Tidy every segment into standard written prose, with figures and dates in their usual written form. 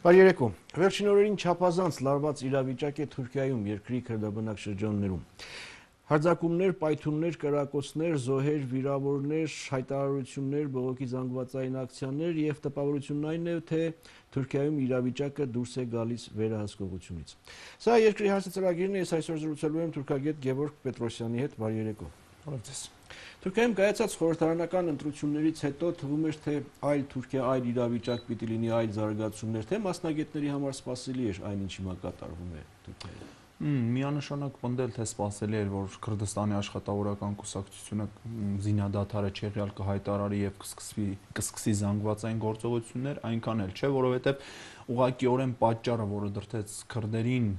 Բարերեկո։ Վերջին օրերին չափազանց լարված իրավիճակ է Թուրքիայում երկրի քրդաբնակ շրջաններում։ Հարձակումներ, պայթյուններ, կրակոցներ, զոհեր, վիրավորներ, հայտարարություններ, բողոքի զանգվածային ակցիաներ եւ տպավորությունն այն է, թե Թուրքիայում իրավիճակը դուրս է գալիս վերահսկողությունից։ Սա երկրի հարցը ծրագիրն է, ես այսօր զրուցելու եմ թուրքագետ Գևորգ Պետրոսյանի հետ։ Բարերեկո։ Թուրքիայում կայացած խորհրդարանական ընտրություններից հետո թվում էր, թե այլ Թուրքիա, այլ իրավիճակ պիտի լինի, այլ զարգացումներ, թե մասնագետների համար սպասելի էր այն, ինչ հիմա կատարվում է Թուրքիայում։ Միանշանակ պնդել, թե սպասելի էր, որ Քրդստանի աշխատավորական կուսակցությունը զինադադարը չեղյալ կհայտարարի եւ կսկսի զանգվածային գործողություններ, այնքան էլ չէ, որովհետեւ ուղղակիորեն պատճառը, որը դրդեց քրդերին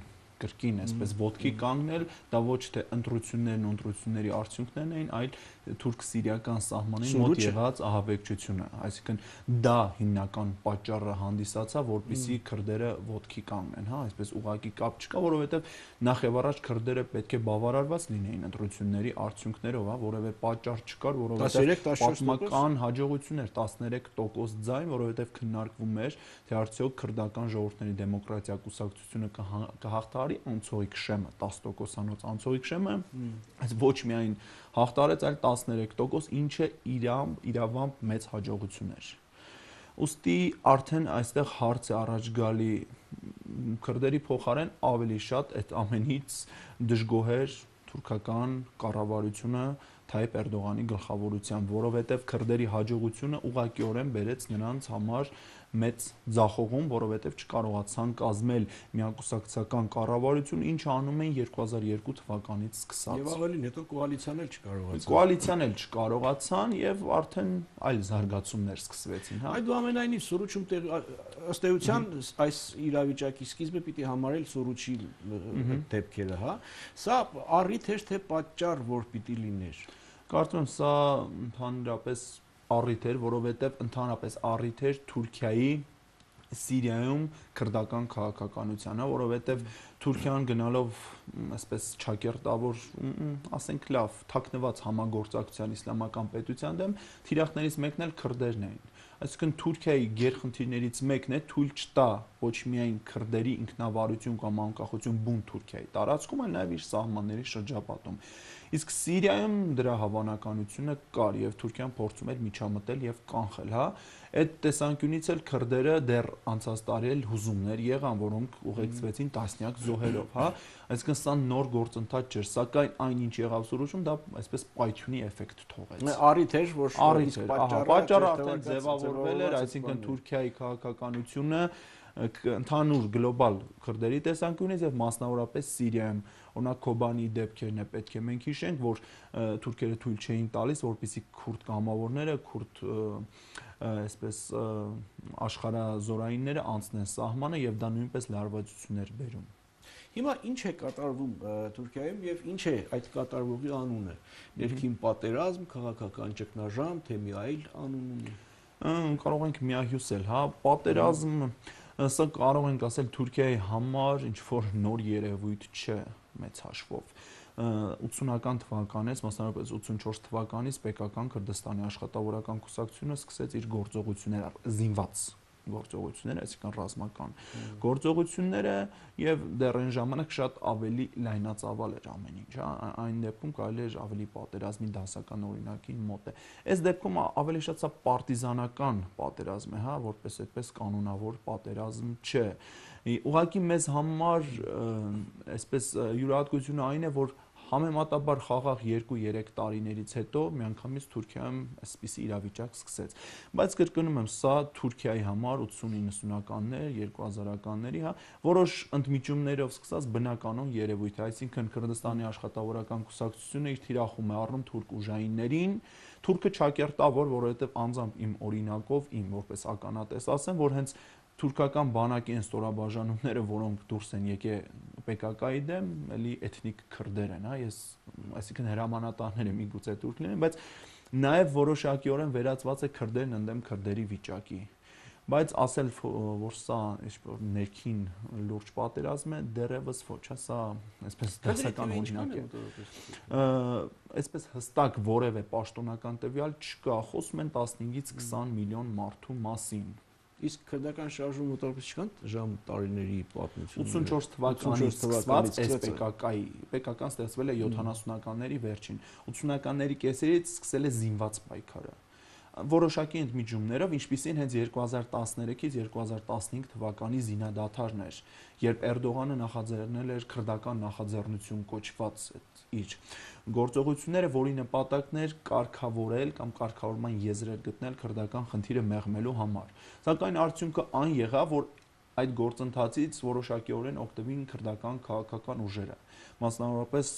կրկին այսպես ոտքի կանգնել, դա ոչ թե ընտրություններն ու ընտրությունների արդյունքներն էին, այլ թուրք-սիրիական սահմանին մոտ եղած ահաբեկչությունը, այսինքն դա հիմնական պատճառը հանդիսացավ, որպեսզի քրդերը ոտքի կանգնեն, հա, այսպես ուղղակի կապ չկա, որովհետև նախ եւ առաջ քրդերը պետք է բավարարված լինեին ընտրությունների արդյունքներով, հա, որևէ պատճառ չկար, որովհետև պատմական հաջողություն էր 13% ձայն, որովհետև քննարկվում էր, թե արդյոք քրդական ժողովուրդների դեմոկրատիա կուսակցությունը կհաղթահարի անցողիկ շեմը 10%-անոց անցողիկ շեմը, այս ոչ միայն հաղթարեց, այլ 13%, ինչը իրավամբ մեծ հաջողություն էր։ Ոստի արդեն այստեղ հարց է առաջ գալի քրդերի փոխարեն ավելի շատ այդ ամենից դժգոհեր թուրքական կառավարությունը Թայիպ Էրդողանի գլխավորությամբ, որովհետև քրդերի հաջողությունը ուղղակիորեն բերեց նրանց համար մեծ ձախողում, որովհետև չկարողացան կազմել միակուսակցական կառավարություն, ինչը անում էին 2002 թվականից սկսած։ Եվ ավելին, հետո կոալիցիան էլ չկարողացան։ Կոալիցիան էլ չկարողացան եւ արդեն այլ զարգացումներ սկսվեցին, հա։ Այնուամենայնիվ Սուրուչում ըստ էության այս իրավիճակի սկիզբը պիտի համարել Սուրուչի դեպքերը, հա։ Սա առիթ էր թե պատճառ, որ պիտի լիներ։ Կարծում եմ սա ընդհանրապես առիթ էր, որովհետև ընդհանրապես առիթ էր Թուրքիայի Սիրիայում քրդական քաղաքականությանը, որովհետև Թուրքիան գնալով այսպես չակերտավոր, ասենք լավ, թաքնված համագործակցության իսլամական պետության դեմ, թիրախներից մեկն էլ քրդերն էին։ Այսինքն Թուրքիայի գերխնդիրներից մեկն է թույլ չտա ոչ միայն քրդերի ինքնավարություն կամ անկախություն բուն Թուրքիայի տարածքում, այլ նաև իր սահմանների շրջապատում։ Իսկ Սիրիայում դրա հավանականությունը կար եւ Թուրքիան փորձում էր միջամտել եւ կանխել, հա։ Այդ տեսանկյունից էլ քրդերը դեռ անցած տարի էլ հուզումներ եղան, որոնք ուղեկցվեցին տասնյակ զոհերով, հա։ Այսինքն սա նոր գործընթաց չէր, սակայն այնինչ եղավ Սուրուչում, դա այսպես պայթյունի էֆեկտ թողեց։ Առիթ էր, որ պատճառը արդեն ձևավորվել էր, այսինքն Թուրքիայի քաղաքականությունը ընդհանուր գլոբալ քրդերի տեսանկյունից եւ մասնավորապես Սիրիայում օրինակ Քոբանի դեպքերն է պետք է մենք հիշենք, որ թուրքերը թույլ չէին տալիս, որպեսզի քուրդ կամավորները, քուրդ այսպես աշխարհազորայինները անցնեն սահմանը եւ դա նույնպես լարվածություններ բերում։ Հիմա ինչ է կատարվում Թուրքիայում եւ ինչ է այդ կատարվողի անունը։ Ներքին պատերազմ, քաղաքական ճգնաժամ, թե մի այլ անուն ունի։ Կարող ենք միահյուսել, հա, պատերազմ, սա կարող ենք ասել Թուրքիայի համար ինչ որ նոր երևույթ չէ մեծ հաշվով։ 80-ական թվականից, մասնավորապես 84 թվականից պետական Քրդստանի աշխատավորական կուսակցությունը սկսեց իր գործողությունները, զինված գործողությունները, այսինքն ռազմական գործողությունները եւ դեռ այն ժամանակ շատ ավելի լայնածավալ էր ամեն ինչ, հա, այն դեպքում կարելի էր ավելի պատերազմի դասական օրինակին մոտ է։ Այս դեպքում ավելի շատ սա պարտիզանական պատերազմ է, հա, որպես այդպես կանոնավոր պատերազմ չէ։ Ուղղակի մեզ համար այսպես յուրահատկությունը այն է, որ համեմատաբար խաղաղ 2-3 տարիներից հետո միանգամից Թուրքիայում այսպիսի իրավիճակ սկսեց։ Բայց կրկնում եմ, սա Թուրքիայի համար 80-90-ականներ, 2000-ականների, հա, որոշ ընդմիջումներով սկսած բնականon երևույթ է, այսինքն Քրդստանի աշխատավորական կուսակցությունը իր թիրախում է առնում թուրք ուժայիններին, թուրքը չակերտավոր, որովհետև անձամբ իմ օրինակով, իմ որպես ականատես ասեմ, որ հենց թուրքական բանակի այն ստորաբաժանումները, որոնք դուրս են եկել PKK-ի դեմ, էլի էթնիկ քրդեր են, հա, ես այսինքն հրամանատարները միգուցե թուրք լինեն, բայց նաև որոշակիորեն վերածված է քրդերն ընդդեմ քրդերի վիճակի։ Բայց ասել, որ սա ինչ-որ ներքին լուրջ պատերազմ է, դեռևս ոչ, սա այսպես դասական օրինակ է։ Այսպես հստակ որևէ պաշտոնական տվյալ չկա, խոսում են 15-ից 20 միլիոն մարդու մասին։ Իսկ քրդական շարժումը մոտավորապես չկան ժամ տարիների պատմություն։ 84 թվականից սկսված ՊԿԿ-ական ստեղծվել է 70-ականների վերջին։ 80-ականների կեսերից սկսել է զինված պայքարը։ Որոշակի ընդմիջումներով, ինչպիսին հենց 2013-ից 2015 թվականի զինադադարն էր, երբ Էրդողանը նախաձեռնել էր քրդական նախաձեռնություն կոչված իր գործողությունները, որի նպատակն էր կարգավորել կամ կարգավորման եզրեր գտնել քրդական խնդիրը մեղմելու համար։ Սակայն արդյունքը այն եղավ, որ այդ գործընթացից որոշակիորեն օգտվին քրդական քաղաքական ուժերը, մասնավորապես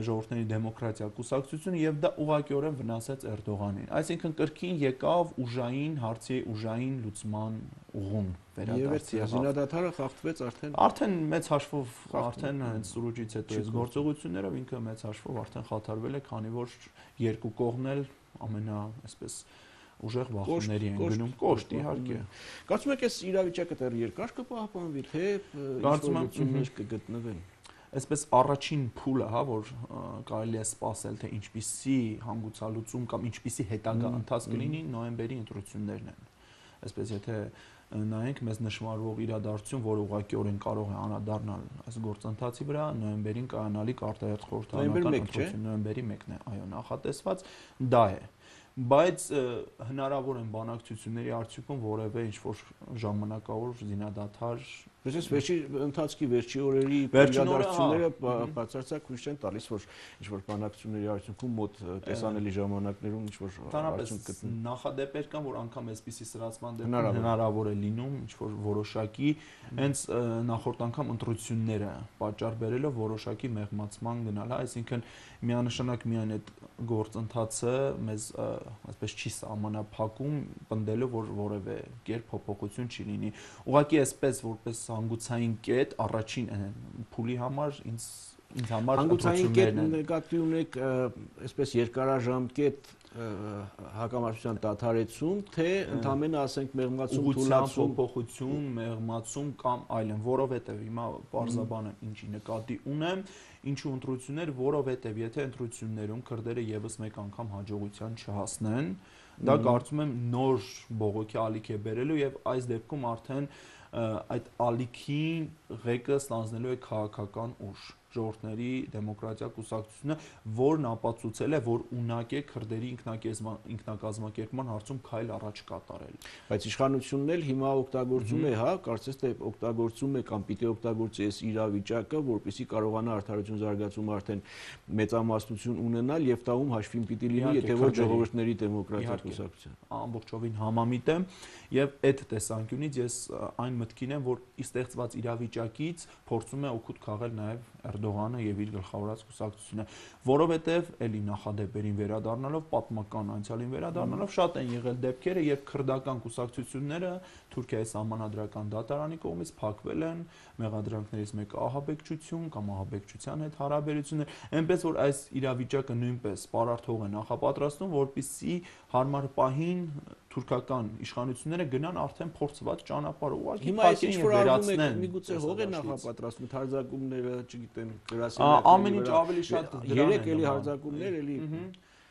ժողովրդների դեմոկրատիա կուսակցությունը, եւ դա ուղղակիորեն վնասեց Էրդողանին։ Այսինքն կրկին եկավ ուժային հարցի ուժային լուծման ուղուն վերադարձ եղավ։ Զինադադարը խախտվեց արդեն մեծ հաշվով արդեն հենց Սուրուջից հետո այս գործողություններով ինքը մեծ հաշվով արդեն խաթարվել է, քանի որ երկու կողմն էլ այսպես ուժեղ բախումների են գնում, կոշտ իհարկե։ Կարծում եք այս իրավիճակը դեռ երկար կպահպանվի, թե լուծումներ կգտնվեն։ Այսպես առաջին փուլը, որ կարելի է սպասել, թե ինչպիսի հանգուցալուծում կամ ինչպիսի հետագա ընթաց կլինի, նոյեմբերի ընտրություններն են։ Այսպես եթե նայենք մեզ նշмарվող իրադարձություն, որը ուղղակիորեն կարող է անդրադառնալ այս գործընթացի վրա, նոյեմբերին կայանալիք արտահերթ խորհրդարանական ընտրություն, նոյեմբերի 1-ն է, այո, նախատեսված դա է։ Բայց հնարավոր են բանակցությունների արդյունքում որևէ ինչ-որ ժամանակավոր զինադադար Ես վերջի ընթացքի վերջի օրերի իրադարձությունները բացարձակ հույս չեն տալիս, որ ինչ-որ բանակցությունների արդյունքում մոտ տեսանելի ժամանակներում ինչ-որ արդյունք գտնվի։ Նախադեպեր կան, որ անգամ այսպիսի սրացման դեպքում հնարավոր է լինում ինչ-որ որոշակի հենց նախորդ անգամ ընտրությունները պատճառ բերելով որոշակի մեղմացման գնալ, այսինքն միանշանակ միայն այդ գործընթացը մեզ այսպես չի սահմանափակում պնդելով, որ որևէ կերպ փոփոխություն չի լինի։ Ուղղակի այսպես որպես հանգուցային կետ առաջին փուլի համար ինձ համար հանգուցային կետ նկատի ունեք այսպես երկարաժամկետ հակամարտության դադարեցում, թե ընդհանրապես ասենք մեղմացում, թուլացում, փոփոխություն, մեղմացում կամ այլն, որովհետև հիմա բարձաբան եմ ինչի նկատի ունեմ, ինչու ընտրություններ, որովհետև եթե ընտրություններում քրդերը եւս մեկ անգամ հաջողության չհասնեն, դա կարծում եմ նոր բողոքի ալիք է բերելու եւ այս դեպքում արդեն այդ ալիքին ղեկը ստանձնելու է քաղաքական ուժ ժողովրդների դեմոկրատիա կուսակցությունը, որն ապացուցել է, որ ունակ է քրդերի ինքնակազմակերպման հարցում քայլ առաջ կատարել։ Բայց իշխանությունն էլ հիմա օգտագործում է, կարծես թե օգտագործում է կամ պիտի օգտագործի այս իրավիճակը, որպեսզի կարողանա արդարություն զարգացում արդեն մեծամասնություն ունենալ եւ տաում հաշվին պիտի լինի, եթե ոչ ժողովրդների դեմոկրատիա կուսակցության։ Ամբողջովին համամիտ եմ եւ այդ տեսանկյունից ես այն մտքին եմ, որ ստեղծված իրավիճակից փորձում է օգուտ քաղել նաեւ Էրդողանը եւ իր գլխավորած կուսակցությունը, որովհետեւ էլի նախադեպերին վերադառնալով, պատմական անցյալին վերադառնալով շատ են եղել դեպքերը, երբ քրդական կուսակցությունները Թուրքիայի սահմանադրական դատարանի կողմից փակվել են, մեղադրանքներից մեկը ահաբեկչություն կամ ահաբեկչության հետ հարաբերություններ, այնպես որ այս իրավիճակը նույնպես պարարթող է նախապատրաստում, որպեսզի հարմար պահին թուրքական իշխանությունները գնան արդեն փորձված ճանապարհ ուղղակի փակեն եւ վերացնեն։ Միգուցե հող է նախապատրաստում, հարձակումները, չգիտեմ, գրասենյակները։ Ամեն ինչ ավելի շատ դրան երեք էլի հարձակումներ էլի։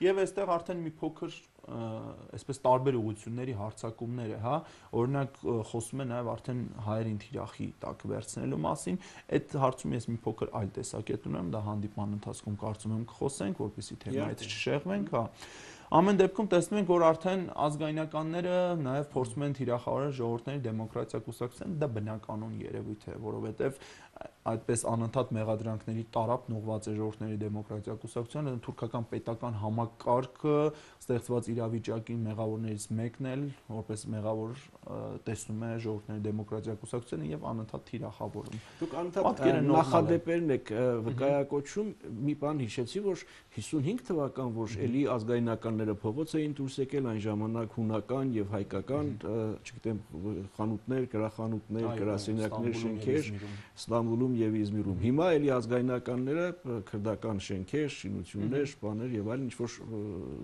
Եվ այստեղ արդեն մի փոքր այսպես տարբեր ուղղությունների հարձակումներ է, օրինակ խոսում է նաև արդեն հայերին թիրախի տակ վերցնելու մասին, այդ հարցում ես մի փոքր այլ տեսակետ ունեմ, դա հանդիպման ընթացքում կարծում եմ կխոսենք, որպեսզի թեմայից չշեղվենք, Ամեն դեպքում տեսնում ենք, որ արդեն ազգայնականները նաև փորձում են թիրախավորել ժողովրդների դեմոկրատիա կուսակցության, դա բնականon երևույթ է, որովհետև այդպես անընդհատ մեղադրանքների տարափն ուղղված է ժողովրդների դեմոկրատիա կուսակցությանը, թուրքական պետական համակարգը ստեղծված իրավիճակին մեղավորներից մեկն էլ որպես մեղավոր տեսնում է ժողովրդների դեմոկրատիա կուսակցությունը եւ անընդհատ թիրախավորում։ Դուք անընդհատ նախադեպերն եք վկայակոչում, մի բան հիշեցի, որ 55 թվական, որ էլի ազգայնականները փողոց էին դուրս եկել, այն ժամանակ հունական եւ հայկական, չգիտեմ, խանութներ, գրախանութներ, գրասենյակներ, շենքեր Ստամբուլում եւ Իզմիրում։ Հիմա էլի ազգայնականները քրդական շենքեր, շինություններ, բաներ եւ այլն ինչ-որ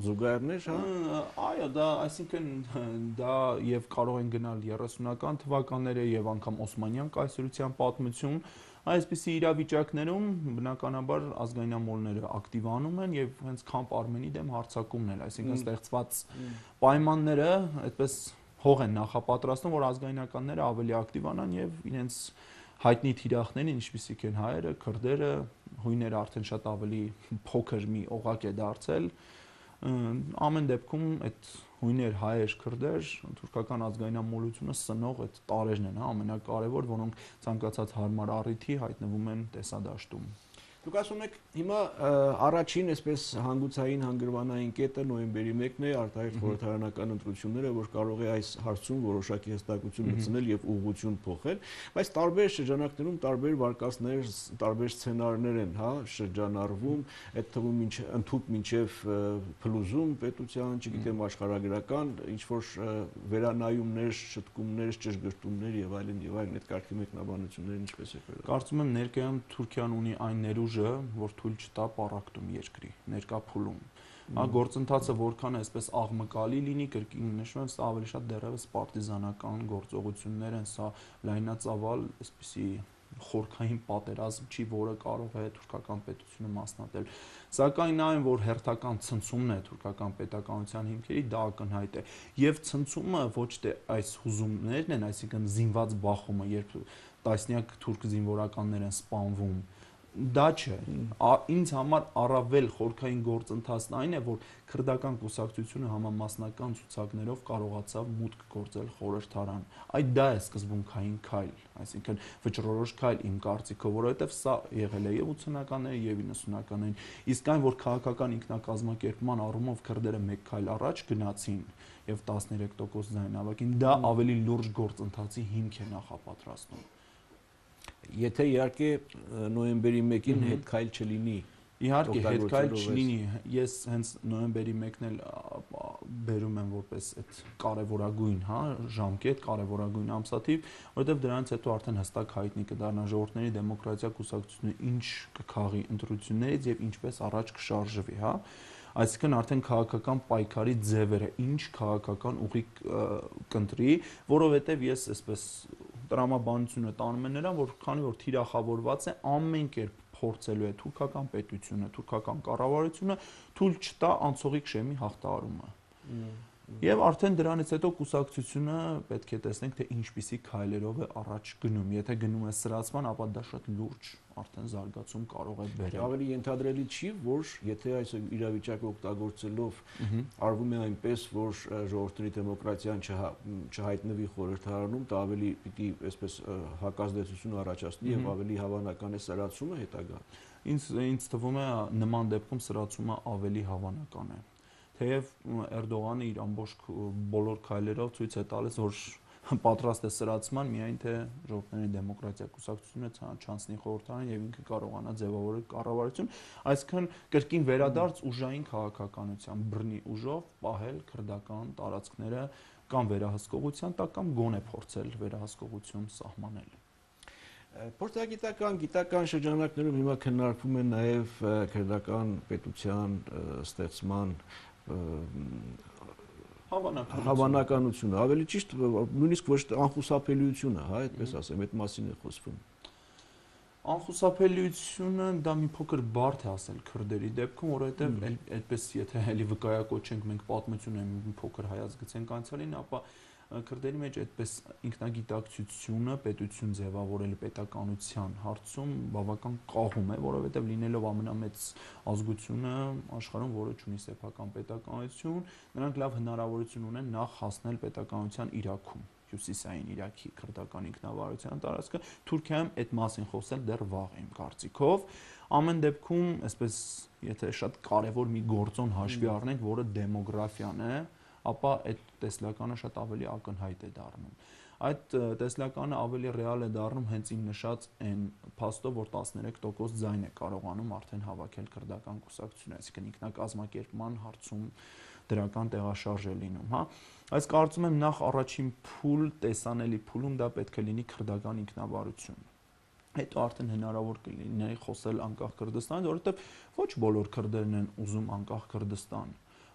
զուգահեռներ, Այո, դա, այսինքն դա եւ կարող են գնալ 30-ական թվականները եւ անգամ Օսմանյան կայսրության պատմություն, այսպիսի իրավիճակներում բնականաբար ազգայնամոլները ակտիվանում են եւ հենց Քամփ Արմենի դեմ հարձակումն էլ, այսինքն ստեղծված պայմանները այդպես հող են նախապատրաստում, որ ազգայնականները ավելի ակտիվանան եւ իրենց հայտնի թիրախներին, ինչպիսիք են հայերը, քրդերը, հույները արդեն շատ ավելի փոքր մի օղակ է դարձել։ Ամեն դեպքում այդ հույներ, հայեր, քրդեր, թուրքական ազգայնամոլությունը սնող այդ տարրերն են, հա, ամենակարևոր, որոնք ցանկացած հարմար առիթի հայտնվում են տեսադաշտում։ Դուք ասում եք հիմա առաջին այսպես հանգուցային հանգրվանային կետը նոյեմբերի 1-ն է արտահայտ խորհրդարանական ընտրությունները, որ կարող է այս հարցում որոշակի հստակություն մտցնել եւ ուղղություն փոխել, բայց տարբեր շրջանակներում տարբեր վարկածներ, տարբեր սցենարներ են, հա, շրջանառվում, այդ թվում ընդհուպ մինչեւ փլուզում պետության, չգիտեմ աշխարհագրական ինչ որ վերանայումներ, շտկումներ, ճշգրտումներ եւ այլն, այդ կարգի մեկնաբանությունները ինչպես է վերաբերվում։ Կարծում եմ ներկայում Թուրքիան ունի այն ներուժը, որ թույլ չտա պառակտում երկրի, ներկա փուլում։ Հա գործընթացը որքան է այսպես աղմկալի լինի, կրկին նշում եմ, սա ավելի շատ դեռևս պարտիզանական գործողություններ են, սա լայնածավալ այսպիսի խորքային պատերազմ չի, որը կարող է թուրքական պետությունը մասնատել։ Սակայն այն, որ հերթական ցնցումն է թուրքական պետականության հիմքերի, դա ակնհայտ է։ Եվ ցնցումը ոչ թե այս հուզումներն են, այսինքն զինված բախումը, երբ տասնյակ թուրք զինվորականներ են սպանվում, դա չէ։ Ինձ համար առավել խորքային գործընթացն այն է, որ քրդական կուսակցությունը համամասնական ցուցակներով կարողացավ մուտք գործել խորհրդարան։ Այդ դա է սկզբունքային քայլ, այսինքն վճռորոշ քայլ իմ կարծիքով, որովհետև սա եղել է եւ 80-ականներին եւ 90-ականներին։ Իսկ այն, որ քաղաքական ինքնակազմակերպման առումով քրդերը մեկ քայլ առաջ գնացին եւ 13% ձայն հավաքին, դա ավելի լուրջ գործընթացի հիմք է նախապատրաստում։ Եթե իհարկե նոյեմբերի 1-ին հետքայլ չլինի։ Իհարկե հետքայլ չլինի, ես հենց նոյեմբերի 1-ն էլ բերում եմ որպես այդ կարևորագույն, հա, ժամկետ, կարևորագույն ամսաթիվ, որովհետև դրանից հետո արդեն հստակ հայտնի կդառնա ժողովրդների դեմոկրատիա կուսակցությունը ինչ կքաղի ընտրություններից եւ ինչպես առաջ կշարժվի, հա։ Այսինքն արդեն քաղաքական պայքարի ձևերը, ինչ քաղաքական ուղի կընտրի, որովհետև ես այսպես տրամաբանությունը տանում եմ նրան, որ քանի որ թիրախավորված է ամեն կերպ փորձելու է թուրքական պետությունը, թուրքական կառավարությունը թույլ չտա անցողիկ շեմի հաղթահարումը։ Եվ արդեն դրանից հետո կուսակցությունը պետք է տեսնենք, թե ինչպիսի քայլերով է առաջ գնում։ Եթե գնում է սրացման, ապա դա շատ լուրջ արդեն զարգացում կարող է բերել։ Ավելի ենթադրելի չի, որ եթե այս իրավիճակը օգտագործելով արվում է այնպես, որ ժողովրդների դեմոկրատիան չհայտնվի խորհրդարանում, դա ավելի պիտի այսպես հակազդեցություն առաջացնի եւ ավելի հավանական է սրացումը հետագա։ Ինձ թվում է նման դեպքում սրացումը ավելի հավանական է։ Թեև Էրդողանը իր ամբողջ բոլոր քայլերով ցույց է տալիս, որ պատրաստ է սրացման, միայն թե ժողովրդների դեմոկրատիա կուսակցությունը չանցնի խորհրդարան եւ ինքը կարողանա ձևավորել կառավարություն, այսինքն կրկին վերադարձ ուժային քաղաքականության, բռնի ուժով պահել քրդական տարածքները կամ վերահսկողության տակ կամ գոնե փորձել վերահսկողություն սահմանել։ Փորձագիտական, գիտական շրջանակներում հիմա քննարկվում է նաև քրդական պետության ստեղծման հավանականությունը, ավելի ճիշտ նույնիսկ ոչ թե անխուսափելիությունը, հա, այդպես ասեմ, այդ մասին է խոսվում։ Անխուսափելիությունը դա մի փոքր բարդ է ասել քրդերի դեպքում, որովհետև այդպես եթե էլի վկայակոչենք, մենք պատմություն ենք մի փոքր հայաց գցենք անցյալին, ապա քրդերի մեջ այդպես ինքնագիտակցությունը, պետություն ձևավորել պետականության հարցում բավական կաղում է, որովհետև լինելով ամենամեծ ազգությունը աշխարհում, որը ունի սեփական պետականություն, նրանք լավ հնարավորություն ունեն նախ հասնել պետականության Իրաքում, հյուսիսային Իրաքի քրդական ինքնավարության տարածքը, Թուրքիայում այդ մասին խոսել դեռ վաղ է իմ կարծիքով։ Ամեն դեպքում, այսպես եթե շատ կարևոր մի գործոն հաշվի առնենք, որը դեմոգրաֆիան է, ապա այդ տեսլականը շատ ավելի ակնհայտ է դառնում։ Այդ տեսլականը ավելի ռեալ է դառնում հենց իմ նշած այն փաստով, որ 13% ձայն է կարողանում արդեն հավաքել քրդական կուսակցությունը, այսինքն ինքնակազմակերպման հարցում դրական տեղաշարժ է լինում, հա։ Այս կարծում եմ նախ առաջին փուլ, տեսանելի փուլում դա պետք է լինի քրդական ինքնավարություն։ Հետո արդեն հնարավոր կլինի խոսել անկախ Քրդստանից, որովհետև ոչ բոլոր քրդերն են ուզում անկախ Քրդստան,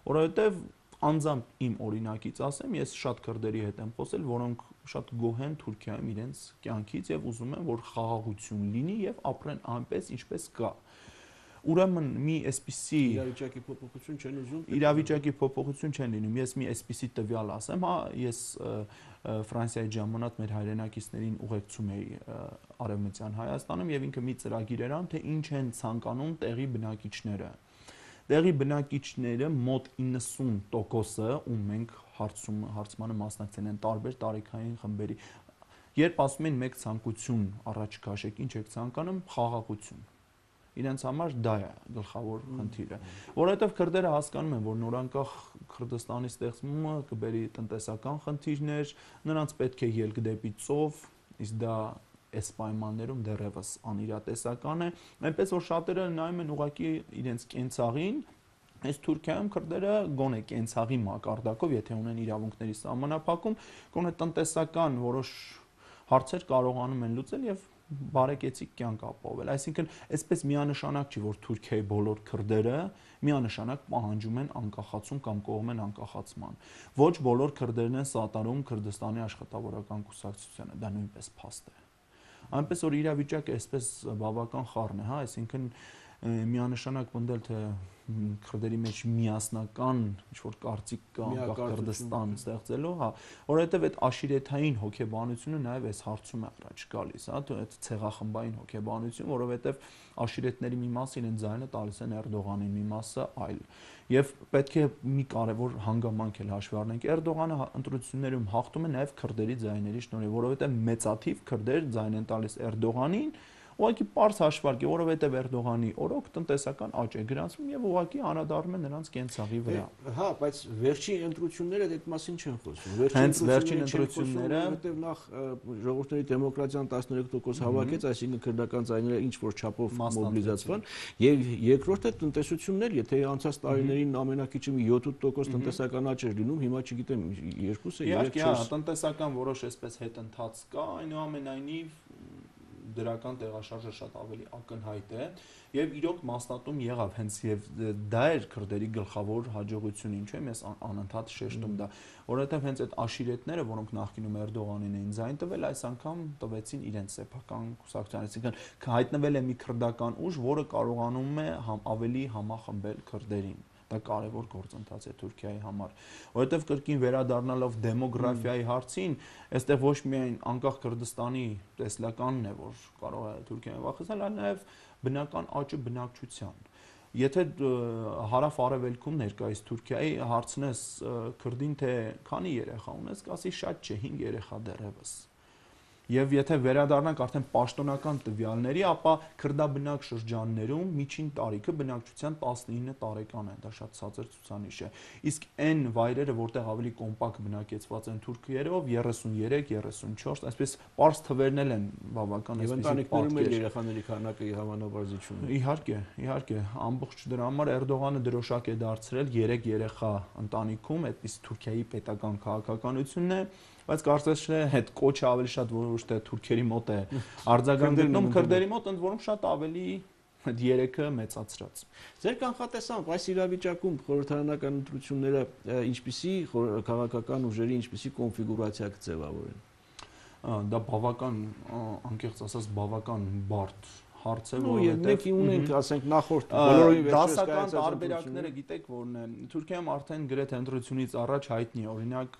որովհետև անձամբ իմ օրինակից ասեմ, ես շատ քրդերի հետ եմ խոսել, որոնք շատ գոհ են Թուրքիայում իրենց կյանքից եւ ուզում են, որ խաղաղություն լինի եւ ապրեն այնպես, ինչպես կա։ ուրեմն մի այսպիսի իրավիճակի փոփոխություն չեն ուզում, իրավիճակի փոփոխություն չեն լինում։ Ես մի այսպիսի տվյալ ասեմ, հա, ես Ֆրանսիայի ժամանակ մեր հայրենակիցներին ուղեկցում էի Արևմտյան Հայաստանում եւ ինքը մի ծրագիր էր անում, թե ինչ են ցանկանում տեղի բնակիչները։ Տեղի բնակիչները մոտ 90%-ը, ում մենք հարցմանը մասնակցել են տարբեր տարիքային խմբերի, երբ ասում են մեկ ցանկություն առաջ քաշեք, ինչ եք ցանկանում, խաղաղություն։ Իրենց համար դա է գլխավոր խնդիրը, որովհետև քրդերը հասկանում են, որ նորանկախ Քրդստանի ստեղծումը կբերի տնտեսական խնդիրներ, նրանց պետք է ելք դեպի ծով, իսկ դա այս պայմաններում դեռևս անիրատեսական է, այնպես որ շատերը նայում են ուղղակի իրենց կենցաղին, այս Թուրքիայում քրդերը գոնե կենցաղի մակարդակով, եթե ունեն իրավունքների սահմանափակում, գոնե տնտեսական որոշ հարցեր կարողանում են լուծել եւ բարեկեցիկ կյանք ապահովել։ Այսինքն, այսպես միանշանակ չի, որ Թուրքիայի բոլոր քրդերը միանշանակ պահանջում են անկախացում կամ կողմ են անկախացման։ Ոչ բոլոր քրդերն են սատարում Քրդստանի աշխատավորական կուսակցությանը, դա նույնպես փաստ է։ Այնպես որ իրավիճակը այսպես բավական խառն է, հա, այսինքն միանշանակ պնդել թե քրդերի մեջ միասնական ինչ-որ կարծիք կա անկախ Քրդստան ստեղծելու, հա, որովհետև այդ աշիրեթային հոգեբանությունը նաև այս հարցում է առաջ գալիս, հա, այդ ցեղախմբային հոգեբանություն, որովհետև աշիրեթների մի մասը իրեն ձայնը տալիս են Էրդողանին, մի մասը այլ։ Եվ պետք է մի կարևոր հանգամանք էլ հաշվի առնենք, Էրդողանը ընտրություններում հաղթում է նաև քրդերի ձայների շնորհիվ, որովհետև մեծաթիվ քրդեր ձայն են տալիս Էրդողանին, ուղղակի պարզ հաշվարկ է, որովհետև Էրդողանի օրոք տնտեսական աճ է գրանցվում եւ ուղղակի անդրադառնում է նրանց կենցաղի վրա։ Հա, բայց վերջին ընտրությունները այդ մասին չեն խոսում։ Վերջին ընտրությունները, որովհետև նախ ժողովրդների դեմոկրատիան 13% հավաքեց, այսինքն քրդական ձայները ինչ որ չափով մոբիլիզացան, եւ երկրորդը տնտեսությունն էլ, եթե անցած տարիներին ամենակիչը մի 7-8% տնտեսական աճ էր լինում, հիմա չգիտեմ 2-ը, 3-4։ Իհարկե, տնտեսական որոշ այսպես հետընթաց կա, այնուամենայնիվ դրական տեղաշարժը շատ ավելի ակնհայտ է եւ իրոք մասնատում եղավ հենց եւ դա էր քրդերի գլխավոր հաջողությունը, ինչու եմ ես անընդհատ շեշտում դա, որովհետեւ հենց այդ աշիրետները, որոնք նախկինում Էրդողանին էին ձայն տվել, այս անգամ տվեցին իրենց սեփական կուսակցության, այսինքն հայտնվել է մի քրդական ուժ, որը կարողանում է ավելի համախմբել քրդերին։ Դա կարևոր գործընթաց է Թուրքիայի համար, որովհետև կրկին վերադառնալով դեմոգրաֆիայի հարցին, այստեղ ոչ միայն անկախ Քրդստանի տեսլականն է, որ կարող է Թուրքիան վախեցնել, այլ նաև բնական աճը բնակչության։ Եթե հարավ-արևելքում ներկայիս Թուրքիայի հարցնես քրդին, թե քանի երեխա ունես, կասի շատ չէ, 5 երեխա դեռևս։ Եվ եթե վերադառնանք արդեն պաշտոնական տվյալների, ապա քրդաբնակ շրջաններում միջին տարիքը բնակչության 19 տարեկան է, դա շատ ցածր ցուցանիշ է։ Իսկ այն վայրերը, որտեղ ավելի կոմպակտ բնակեցված են թուրքերով, 33-34, այսպես պարզ թվերն էլ են բավական այսպիսի պատկեր։ Երեխաների քանակը հավանաբար զիջում է։ Իհարկե, ամբողջ դրա համար Էրդողանը դրոշակ է դարձրել 3 երեխա ընտանիքում, այդպես Թուրքիայի պետական քաղաքականությունն է, բայց կարծես չէ, այդ կոչը ավելի շատ ոչ թե թուրքերի մոտ է արձագանք գտնում, քրդերի մոտ ընդ որում շատ ավելի այդ 3-ը մեծացրած։ Ձեր կանխատեսամբ այս իրավիճակում խորհրդարանական ընտրությունները ինչպիսի քաղաքական ուժերի ինչպիսի կոնֆիգուրացիա կձևավորեն։ Դա բավական, անկեղծ ասած, բավական բարդ հարց է, որովհետև մենք ունենք, ասենք, նախորդ բոլորովին դասական տարբերակները գիտեք որն է։ Թուրքիայում արդեն գրեթե ընտրությունից առաջ հայտնի է, օրինակ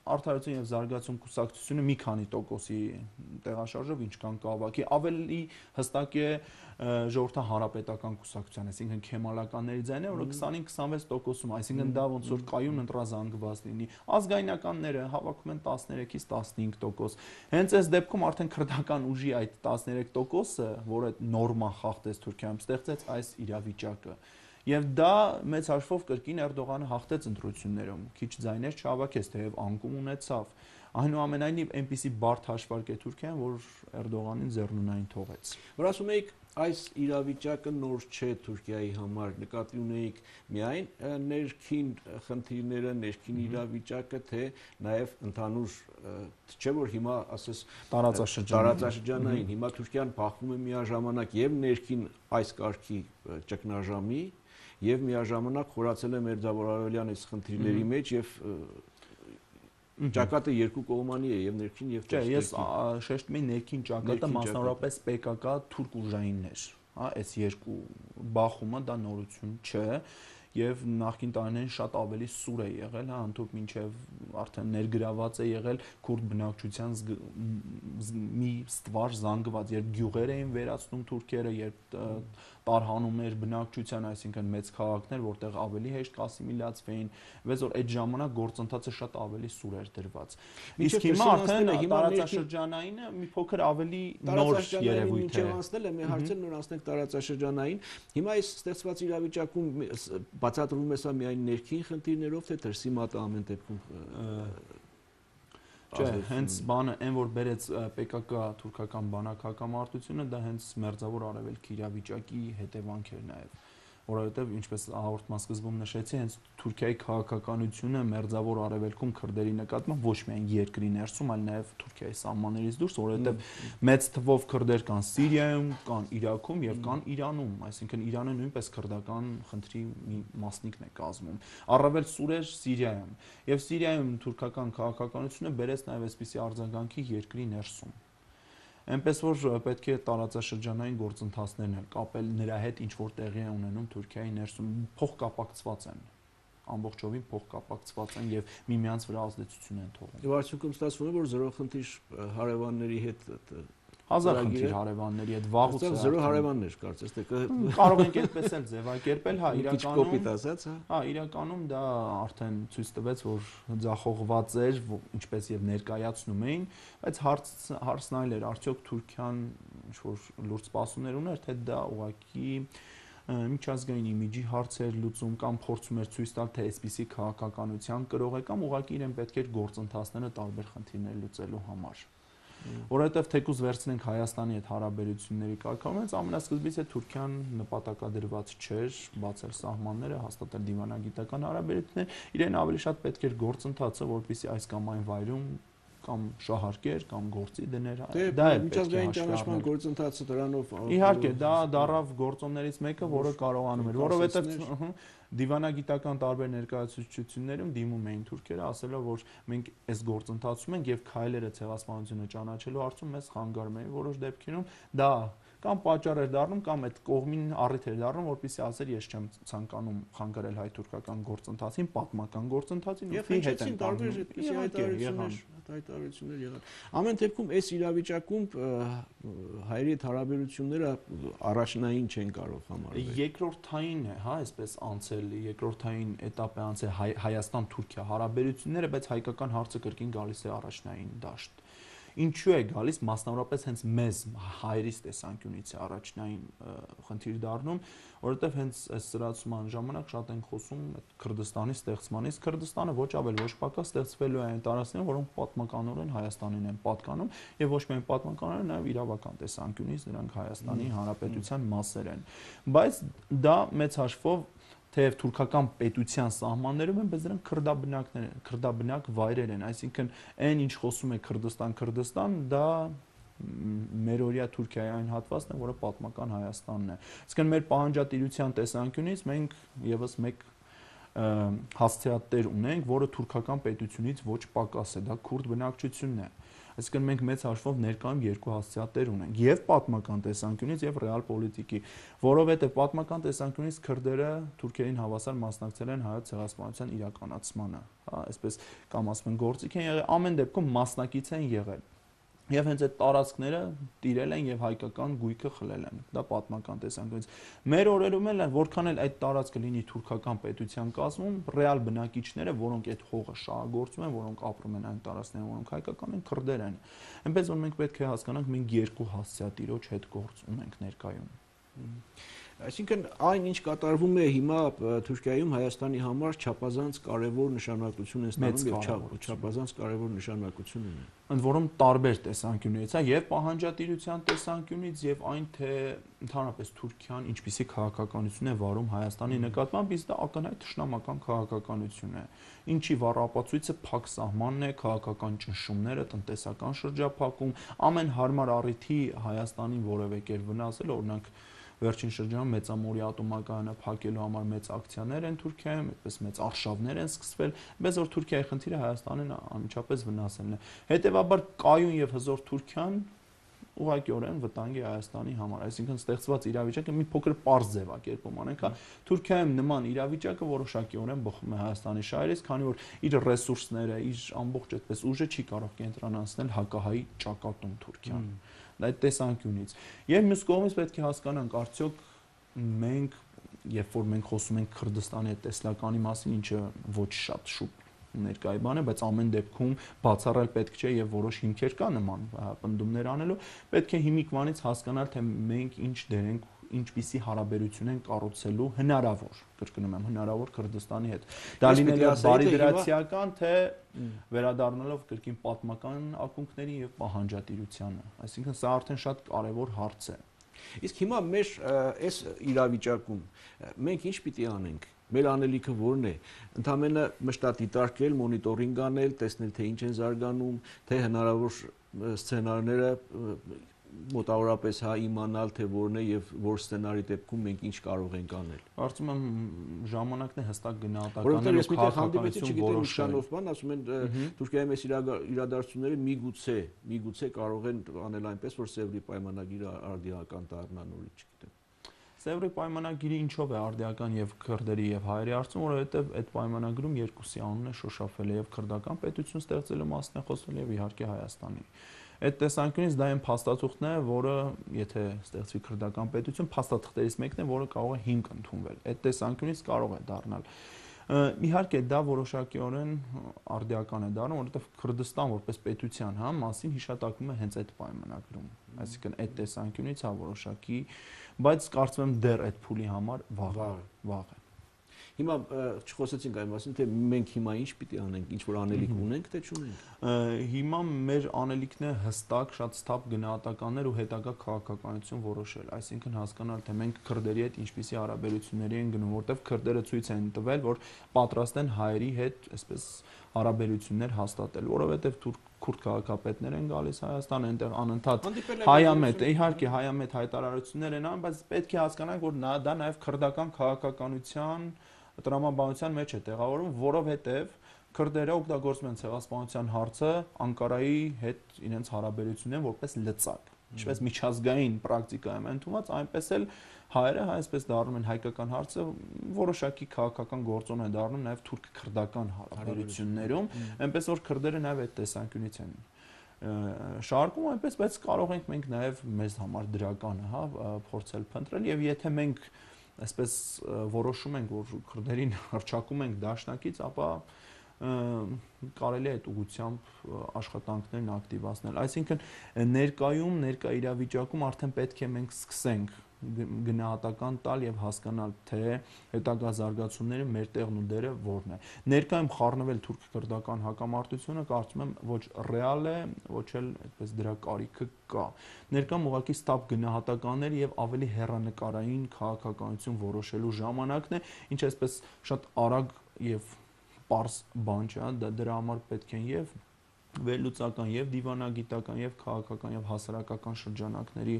Արդարություն եւ զարգացում կուսակցությունը մի քանի տոկոսի տեղաշարժով ինչքան կավակի, ավելի հստակ է ժողովրդահարապետական կուսակցության, այսինքն քեմալականների ձայները, որը 25-26%-ում, այսինքն դա ոնց որ կայուն ընտրազանգված լինի։ Ազգայնականները հավաքում են 13-ից 15%։ Հենց այս դեպքում արդեն քրդական ուժի այդ 13%-ը, որը նորմա խախտեց Թուրքիայում, ստեղծեց այս իրավիճակը։ Եվ դա մեծ հաշվով կրկին Էրդողանը հաղթեց ընտրություններում, քիչ ձայներ չհավաքեց, թեև անկում ունեցավ։ Այնուամենայնիվ այնպիսի բարդ հաշվարկ է Թուրքիան, որ Էրդողանին ձեռնունայն թողեց։ Որ ասում եք, այս իրավիճակը նոր չէ Թուրքիայի համար, նկատի ունեիք միայն ներքին խնդիրները, ներքին իրավիճակը, թե նաև ընդհանուր, չէ որ հիմա ասես տարածաշրջանային, հիմա Թուրքիան բախվում է միաժամանակ եւ ներքին այս կարգի ճգնաժամի եւ միաժամանակ խորացել է մերձավորարևելյան այս խնդիրների մեջ եւ ճակատը երկու կողմանի է եւ ներքին եւ Չէ, ես շեշտում եմ ներքին ճակատը մասնավորապես PKK թուրք ուժայիններ, հա, այս երկու բախումը դա նորություն չէ եւ նախկին տարիներին շատ ավելի սուր է եղել, հա, ընդհանուր մինչեւ արդեն ներգրաված է եղել քուրդ բնակչության մի ստվար զանգված, երբ գյուղեր էին վերացնում թուրքերը, երբ տարհանում էր բնակչության, այսինքն մեծ քաղաքներ, որտեղ ավելի հեշտ կասիմիլացվեին, բայց որ այդ ժամանակ գործընթացը շատ ավելի սուր էր դրված։ Իսկ հիմա արդեն տարածաշրջանայինը մի փոքր ավելի նոր երևույթ է։ Մինչև անցնել է, մեր հարցերը նոր անցնենք տարածաշրջանային։ Հիմա այս ստեղծված իրավիճակում բացատրվում է սա միայն ներքին խնդիրներով, թե դրսի մատը ամեն դեպքում Չէ, հենց բանը այն որ բերեց PKK թուրքական բանակ հակամարտությունը, դա հենց մերձավոր արևելքի իրավիճակի հետևանք էր նաև, որովհետև ինչպես հաղորդման սկզբում նշեցի, հենց Թուրքիայի քաղաքականությունը մերձավոր արևելքում քրդերի նկատմամբ ոչ միայն երկրի ներսում, այլ նաև Թուրքիայի սահմաններից դուրս, որովհետև մեծ թվով քրդեր կան Սիրիայում, կան Իրաքում եւ կան Իրանում, այսինքն Իրանը նույնպես քրդական խնդրի մի մասնիկն է կազմում։ Առավել սուր էր Սիրիայում, եւ Սիրիայում թուրքական քաղաքականությունը բերեց նաև այսպիսի արձագանքի երկրի ներսում։ Այնպես որ պետք է տարածաշրջանային գործընթացներն էլ կապել նրա հետ, ինչ որ տեղի է ունենում Թուրքիայի ներսում, փոխկապակցված են, ամբողջովին փոխկապակցված են եւ միմյանց վրա ազդեցություն են թողնում։ Եվ արդյունքում ստացվում է, որ զրո խնդիր հարևանների հետ հազար խնդիր հարևանների հետ վաղուց է զրո հարևաններ կարծես թե կարող ենք այդպես էլ ձևակերպել, հա, կոպիտ ասած, հա, իրականում դա արդեն ցույց տվեց, որ ձախողված էր, ինչպես եւ ներկայացնում էին, բայց հարցն այլ էր, արդյոք Թուրքիան ինչ որ լուրջ սպասումներ ուներ, թե դա ուղղակի միջազգային իմիջի հարցեր լուծում կամ փորձում էր ցույց տալ, թե այսպիսի քաղաքականության կրող է կամ ուղղակի իրեն պետք էր գործընթացները տարբեր խնդիրներ լուծելու համար։ Որովհետև թեկուզ վերցնենք Հայաստանի հետ հարաբերությունների կարգավորումից ամենասկզբից է Թուրքիան նպատակադրված չէր բացել սահմանները, հաստատել դիվանագիտական հարաբերություններ, իրեն ավելի շատ պետք էր գործընթացը, որպեսզի այս կամ այն վայրում կամ շահարկեր կամ գործի դներ, դա է միջազգային ճանաչման գործընթացը դրանով իհարկե դա դարավ գործոններից մեկը, որը կարողանում էր, որովհետև դիվանագիտական տարբեր ներկայացուցչություններում դիմում էին թուրքերը, ասելով որ մենք այս գործընթացում ենք եւ քայլերը ցեղասպանությունը ճանաչելու հարցում մեզ խանգարում են որոշ դեպքերում դա կամ պատճառ էր դառնում կամ այդ կողմին առիթ էր դառնում, որպեսզի ասեր ես չեմ ցանկանում խանգարել հայ-թուրքական գործընթացին, պատմական գործընթացին եւ հետ են տարբեր այդպիսի հայտարարություններ եղան։ Ամեն դեպքում այս իրավիճակում հայերի հետ հարաբերությունները առաջնային չեն կարող համարվել։ Երկրորդային է, հա, այսպես անցել, երկրորդային էտապ է անցել Հայաստան-Թուրքիա հարաբերությունները, բայց հայկական հարցը կրկին գալիս է առաջնային դաշտ։ Ինչու է գալիս մասնավորապես հենց մեզ հայերիս տեսանկյունից է առաջնային խնդիր դառնում, որովհետև հենց այս սրացման ժամանակ շատ են խոսում այդ Քրդստանի ստեղծմանից, Քրդստանը ոչ ավել ոչ պակաս ստեղծվելու է այն տարածքներում, որոնք պատմականորեն Հայաստանին են պատկանում եւ ոչ միայն պատմականորեն, նաեւ իրավական տեսանկյունից դրանք Հայաստանի Հանրապետության մասեր են, բայց դա մեծ հաշվով թեև թուրքական պետության սահմաններում են, բայց դրանք քրդաբնակներ են, քրդաբնակ վայրեր են, այսինքն այն ինչ խոսում է Քրդստան, դա մերօրյա Թուրքիայի այն հատվածն է, որը պատմական Հայաստանն է։ Այսինքն մեր պահանջատիրության տեսանկյունից մենք եւս մեկ հասցեատեր ունենք, որը թուրքական պետությունից ոչ պակաս է, դա քուրդ բնակչությունն է։ Այսինքն մենք մեծ հաշվով ներկայում երկու հասցեատեր ունենք եւ պատմական տեսանկյունից եւ ռեալ պոլիտիկի, որովհետեւ պատմական տեսանկյունից քրդերը Թուրքիային հավասար մասնակցել են հայոց ցեղասպանության իրականացմանը, հա, այսպես կամ ասում են գործիք են եղել, ամեն դեպքում մասնակից են եղել։ Եվ հենց այդ տարածքները տիրել են եւ հայկական գույքը խլել են։ Դա պատմական տեսանկյունից։ Մեր օրերում էլ որքան էլ այդ տարածքը լինի թուրքական պետության կազմում, ռեալ բնակիչները, որոնք այդ հողը շահագործում են, որոնք ապրում են այն տարածքներում, որոնք հայկական են, քրդեր են։ Այնպես որ մենք պետք է հասկանանք, մենք երկու հասցեատիրոջ հետ գործ ունենք ներկայում։ Այսինքն այն ինչ կատարվում է հիմա Թուրքիայում Հայաստանի համար չափազանց կարևոր նշանակություն է ստանում եւ չափազանց կարևոր նշանակություն ունի։ Ընդ որում տարբեր տեսանկյուններից է եւ պահանջատիրության տեսանկյունից եւ այն թե ընդհանրապես Թուրքիան ինչպիսի քաղաքականություն է վարում Հայաստանի նկատմամբ, իսկ դա ակնհայտ թշնամական քաղաքականություն է։ Ինչի վառապացույցը փակ սահմանն է, քաղաքական ճնշումները, տնտեսական շրջափակում, ամեն հարմար առիթի Հայաստանին որևէ կերպ վնասել, օրինակ վերջին շրջանում մեծամորի ատոմակայանը փակելու համար մեծ ակցիաներ են Թուրքիայում, այդպես մեծ արշավներ են սկսվել, բայց որ Թուրքիայի խնդիրը Հայաստանին անմիջապես վնասելն է։ Հետևաբար կայուն եւ հզոր Թուրքիան ուղղակիորեն վտանգ է Հայաստանի համար, այսինքն ստեղծված իրավիճակը մի փոքր պարզ ձևակերպում անենք, հա, Թուրքիայում նման իրավիճակը որոշակիորեն բխում է Հայաստանի շահերից, քանի որ իր ռեսուրսները, իր ամբողջ այդպես ուժը չի կարող կենտրոնացնել հակահայի ճակատում Թուրքիան։ Այդ տեսանկյունից։ Եվ մյուս կողմից պետք է հասկանանք, արդյոք մենք, երբ որ մենք խոսում ենք Քրդստանի այդ տեսլականի մասին, ինչը ոչ շատ շուտ ներկայի բան է, բայց ամեն դեպքում բացառել պետք չէ եւ որոշ հիմքեր կա նման պնդումներ անելու, պետք է հիմիկվանից հասկանալ, թե մենք ինչ դեր ենք, ինչպիսի հարաբերություն են կառուցելու հնարավոր, կրկնում եմ, հնարավոր Քրդստանի հետ։ Դա լինելով բարիդրացիական, թե վերադառնալով կրկին պատմական ակունքների եւ պահանջատիրությանը։ Այսինքն սա արդեն շատ կարեւոր հարց է։ Իսկ հիմա մեր այս իրավիճակում մենք ինչ պիտի անենք։ Մեր անելիքը որն է։ Ընդհանրապես մշտադիտարկել, մոնիտորինգ անել, տեսնել թե ինչ են զարգանում, թե հնարավոր սցենարները մոտավորապես հա իմանալ թե որն է եւ որ սցենարի դեպքում մենք ինչ կարող ենք անել։ Կարծում եմ ժամանակն է հստակ գնահատականներ որովհետեւ ես մի հանդիպեցի, չգիտեմ ինչքանով բան, ասում են Թուրքիայի այս իրադարձությունները միգուցե կարող են անել այնպես, որ Սևրի պայմանագիրը արդիական դառնա նորից, չգիտեմ։ Սևրի պայմանագիրը ինչով է արդիական եւ քրդերի եւ հայերի արծում, որովհետեւ այդ պայմանագրում երկուսի անունն է շոշափել եւ քրդական պետություն ստեղծելու մասն է խոսվել եւ իհարկե Հայաստանի։ Այդ տեսանկյունից դա այն փաստաթուղթն է, որը եթե ստեղծվի քրդական պետություն, փաստաթղթերից մեկն է, որը կարող է հիմք ընդունվել։ Այդ տեսանկյունից կարող է դառնալ։ Իհարկե դա որոշակիորեն արդիական է դառնում, որովհետև Քրդստան որպես պետության, հա, մասին հիշատակվում է հենց այդ պայմանագրում։ Այսինքն այդ տեսանկյունից հա որոշակի, բայց կարծում եմ դեռ այդ փուլի համար վաղ է։ Հիմա չխոսեցինք այն մասին, թե մենք հիմա ինչ պիտի անենք, ինչ որ անելիք ունենք, թե չունենք։ Հիմա մեր անելիքն է հստակ, շատ սթափ գնահատականներ ու հետագա քաղաքականություն որոշել, այսինքն հասկանալ, թե մենք քրդերի հետ ինչպիսի հարաբերությունների են գնում, որտեղ քրդերը ցույց են տվել, որ պատրաստ են հայերի հետ այսպես հարաբերություններ հաստատել, որովհետև քուրդ քաղաքապետներ են գալիս Հայաստան, այնտեղ անընդհատ հայամետ, իհարկե հայամետ հայտարարություններ են անում, բայց պետք է հասկանանք, որ դա նաև քրդական քաղաքականության տրամաբանության մեջ է տեղավորվում, որովհետև քրդերը օգտագործում են ցեղասպանության հարցը Անկարայի հետ իրենց հարաբերություններն որպես լծակ, ինչպես միջազգային պրակտիկայում ընդունված, այնպես էլ հայերը այսպես դառնում են հայկական հարցը որոշակի քաղաքական գործոն է դառնում նաև թուրք-քրդական հարաբերություններում, այնպես որ քրդերը նաև այդ տեսանկյունից են շարքում այնպես, բայց կարող ենք մենք նաև մեզ համար դրականը, հա, փորձել փնտրել եւ եթե մենք այսպես որոշում ենք, որ քրդերին հռչակում ենք դաշնակից, ապա կարելի է այդ ուղղությամբ աշխատանքներն ակտիվացնել։ Այսինքն ներկա իրավիճակում արդեն պետք է մենք սկսենք գնահատական տալ եւ հասկանալ, թե հետագա զարգացումները մեր տեղն ու դերը որն է։ Ներկայում խառնվել թուրք-քրդական հակամարտությունը կարծում եմ ոչ ռեալ է, ոչ էլ այդպես դրա կարիքը կա։ Ներկայում ուղղակի ստապ գնահատականներ եւ ավելի հեռանկարային քաղաքականություն որոշելու ժամանակն է, ինչ այսպես շատ արագ եւ պարզ բան չէ, դրա համար պետք են եւ վերլուծական եւ դիվանագիտական եւ քաղաքական եւ հասարակական շրջանակների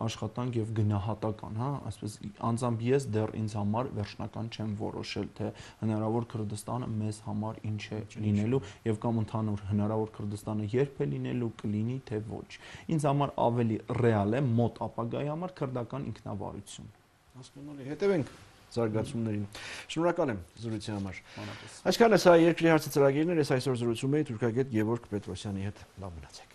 աշխատանք եւ գնահատական, հա, այսպես անձամբ ես դեռ ինձ համար վերջնական չեմ որոշել, թե հնարավոր Քրդստանը մեզ համար ինչ է լինելու եւ կամ ընդհանուր հնարավոր Քրդստանը երբ է լինելու, կլինի թե ոչ։ Ինձ համար ավելի ռեալ է մոտ ապագայի համար քրդական ինքնավարություն։ Հասկանալի, հետևենք զարգացումներին։ Շնորհակալ եմ զրույցի համար։ Այսքան է սա երկրի հարցը ծրագիրներ, ես այսօր զրուցում էի թուրքագետ Գևորգ Պետրոսյանի հետ։ Լավ մնացեք։